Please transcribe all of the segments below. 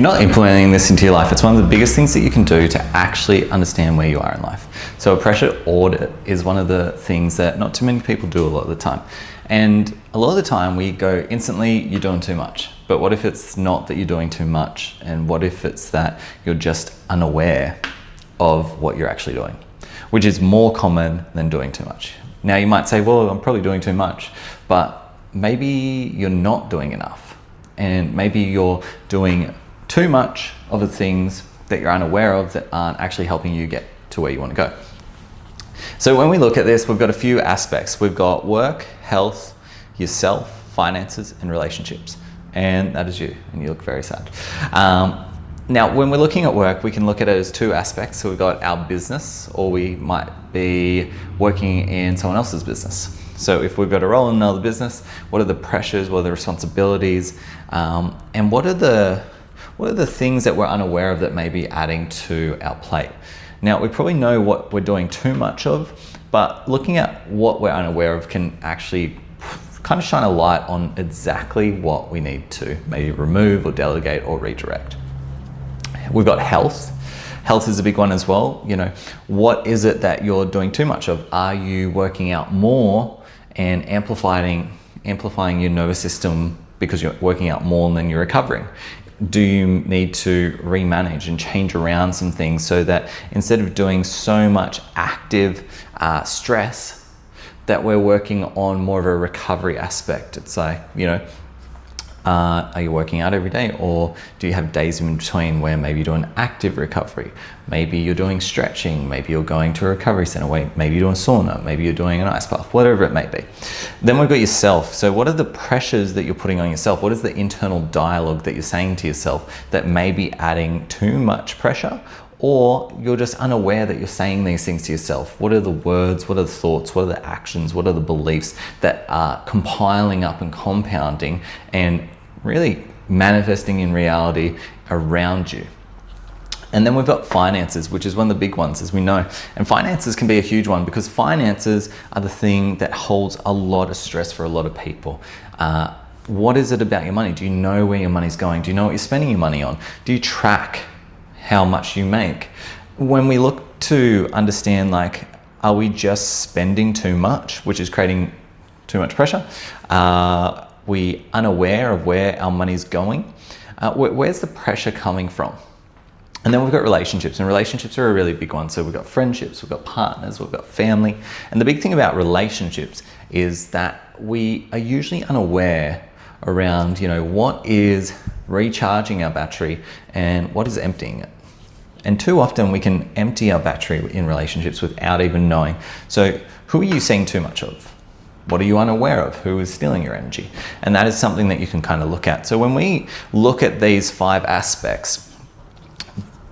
you're not implementing this into your life, it's one of the biggest things that you can do to actually understand where you are in life. So a pressure audit is one of the things that not too many people do a lot of the time. And a lot of the time we go instantly, you're doing too much. But what if it's not that you're doing too much? And what if it's that you're just unaware of what you're actually doing, which is more common than doing too much. Now you might say, well, I'm probably doing too much, but maybe you're not doing enough. And maybe you're doing too much of the things that you're unaware of that aren't actually helping you get to where you want to go. So when we look at this, we've got a few aspects. We've got work, health, yourself, finances, and relationships. And that is you, and you look very sad. Now, when we're looking at work, we can look at it as two aspects. So we've got our business, or we might be working in someone else's business. So if we've got a role in another business, what are the pressures, what are the responsibilities, and what are the things that we're unaware of that may be adding to our plate? Now, we probably know what we're doing too much of, but looking at what we're unaware of can actually kind of shine a light on exactly what we need to maybe remove or delegate or redirect. We've got health. Health is a big one as well. You know, what is it that you're doing too much of? Are you working out more and amplifying your nervous system because you're working out more than you're recovering? Do you need to remanage and change around some things so that instead of doing so much active stress, that we're working on more of a recovery aspect? It's like, you know, are you working out every day, or do you have days in between where maybe you're doing active recovery? Maybe you're doing stretching, maybe you're going to a recovery center, maybe you're doing sauna, maybe you're doing an ice bath, whatever it may be. Then we've got yourself. So what are the pressures that you're putting on yourself? What is the internal dialogue that you're saying to yourself that may be adding too much pressure, or you're just unaware that you're saying these things to yourself? What are the words, what are the thoughts, what are the actions, what are the beliefs that are compiling up and compounding and really manifesting in reality around you? And then we've got finances, which is one of the big ones, as we know. And finances can be a huge one because finances are the thing that holds a lot of stress for a lot of people. What is it about your money? Do you know where your money's going? Do you know what you're spending your money on? Do you track how much you make? When we look to understand, like, are we just spending too much, which is creating too much pressure? Are we unaware of where our money's going? Where's the pressure coming from? And then we've got relationships, and relationships are a really big one. So we've got friendships, we've got partners, we've got family. And the big thing about relationships is that we are usually unaware around, you know, what is recharging our battery and what is emptying it. And too often we can empty our battery in relationships without even knowing. So who are you seeing too much of? What are you unaware of? Who is stealing your energy? And that is something that you can kind of look at. So when we look at these 5 aspects,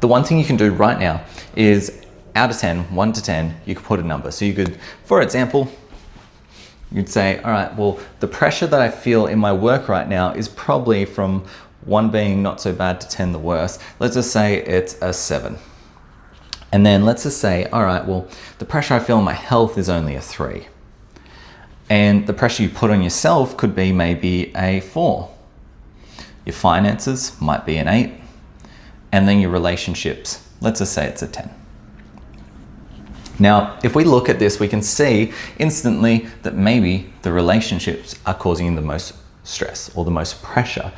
the one thing you can do right now is out of 10, 1 to 10, you could put a number. So you could, for example, you'd say, all right, well, the pressure that I feel in my work right now is probably from 1 being not so bad to 10 the worst. Let's just say it's a 7. And then let's just say, all right, well, the pressure I feel in my health is only a 3. And the pressure you put on yourself could be maybe a 4. Your finances might be an 8. And then your relationships, let's just say it's a 10. Now, if we look at this, we can see instantly that maybe the relationships are causing you the most stress or the most pressure.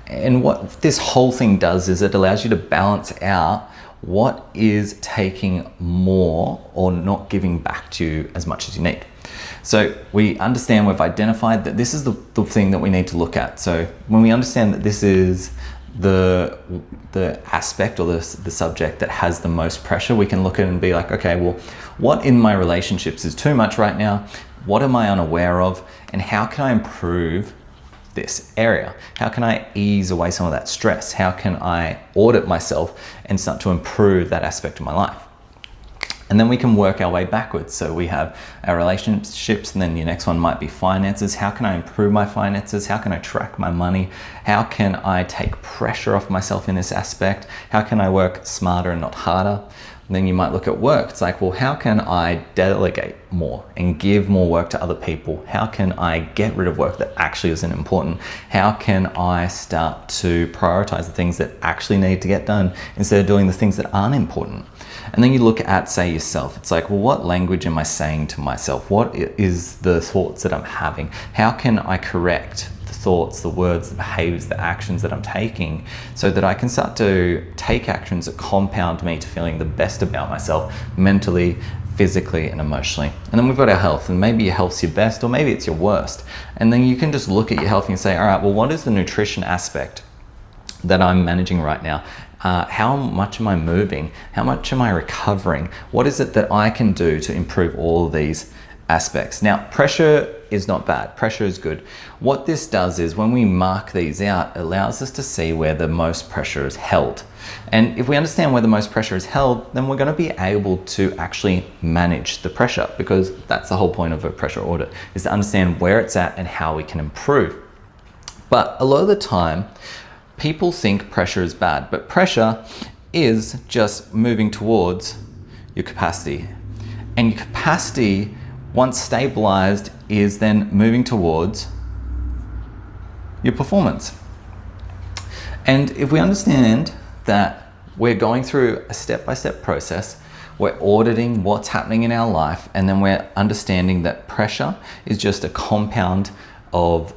And what this whole thing does is it allows you to balance out what is taking more or not giving back to you as much as you need. So we understand, we've identified that this is the thing that we need to look at. So when we understand that this is the aspect or the subject that has the most pressure, we can look at it and be like, okay, well, what in my relationships is too much right now? What am I unaware of? And how can I improve this area? How can I ease away some of that stress? How can I audit myself and start to improve that aspect of my life? And then we can work our way backwards. So we have our relationships, and then your next one might be finances. How can I improve my finances? How can I track my money? How can I take pressure off myself in this aspect? How can I work smarter and not harder? And then you might look at work. It's like, well, how can I delegate more and give more work to other people? How can I get rid of work that actually isn't important? How can I start to prioritize the things that actually need to get done instead of doing the things that aren't important? And then you look at, say, yourself. It's like, well, what language am I saying to myself? What is the thoughts that I'm having? How can I correct the thoughts, the words, the behaviors, the actions that I'm taking so that I can start to take actions that compound me to feeling the best about myself mentally, physically, and emotionally? And then we've got our health, and maybe your health's your best or maybe it's your worst. And then you can just look at your health and say, all right, well, what is the nutrition aspect that I'm managing right now? How much am I moving? How much am I recovering? What is it that I can do to improve all of these aspects? Now, pressure is not bad. Pressure is good. What this does is when we mark these out, it allows us to see where the most pressure is held. And if we understand where the most pressure is held, then we're going to be able to actually manage the pressure, because that's the whole point of a pressure audit, is to understand where it's at and how we can improve. But a lot of the time, people think pressure is bad, but pressure is just moving towards your capacity. And your capacity, once stabilized, is then moving towards your performance. And if we understand that we're going through a step-by-step process, we're auditing what's happening in our life, and then we're understanding that pressure is just a compound of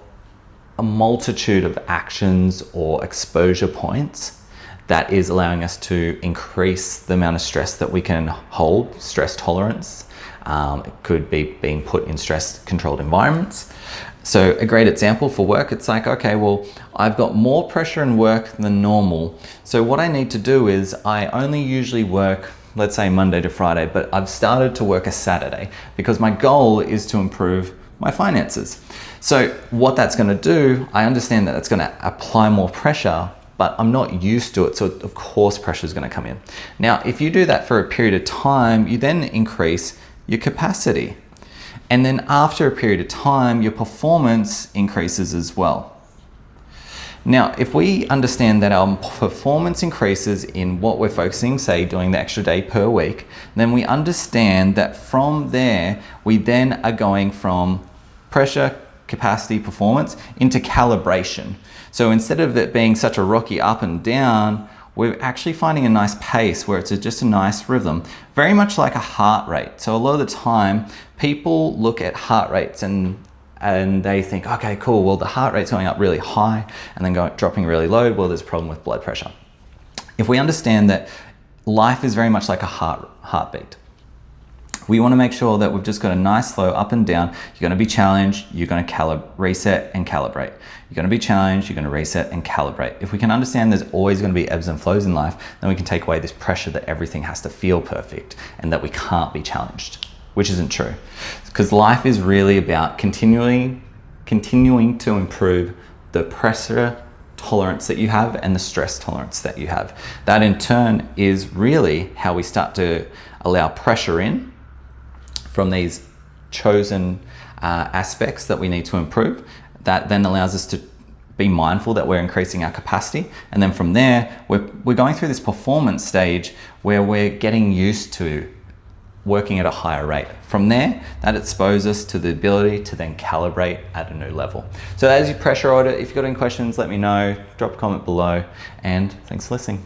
a multitude of actions or exposure points that is allowing us to increase the amount of stress that we can hold, stress tolerance. It could be being put in stress-controlled environments. So a great example for work, it's like, okay, well, I've got more pressure in work than normal. So what I need to do is I only usually work, let's say Monday to Friday, but I've started to work a Saturday because my goal is to improve my finances. So what that's going to do, I understand that that's going to apply more pressure, but I'm not used to it. So of course pressure is going to come in. Now, if you do that for a period of time, you then increase your capacity. And then after a period of time, your performance increases as well. Now, if we understand that our performance increases in what we're focusing, say doing the extra day per week, then we understand that from there, we then are going from pressure, capacity, performance into calibration. So instead of it being such a rocky up and down, we're actually finding a nice pace where it's just a nice rhythm, very much like a heart rate. So a lot of the time, people look at heart rates and they think, okay, cool, well, the heart rate's going up really high and then dropping really low. Well, there's a problem with blood pressure. If we understand that life is very much like a heartbeat, we want to make sure that we've just got a nice flow up and down. You're going to be challenged, you're going to reset and calibrate. You're going to be challenged, you're going to reset and calibrate. If we can understand there's always going to be ebbs and flows in life, then we can take away this pressure that everything has to feel perfect and that we can't be challenged, which isn't true. Because life is really about continuing to improve the pressure tolerance that you have and the stress tolerance that you have. That in turn is really how we start to allow pressure in from these chosen aspects that we need to improve. That then allows us to be mindful that we're increasing our capacity. And then from there, we're going through this performance stage where we're getting used to working at a higher rate. From there, that exposes us to the ability to then calibrate at a new level. So that is your pressure audit. If you've got any questions, let me know, drop a comment below, and thanks for listening.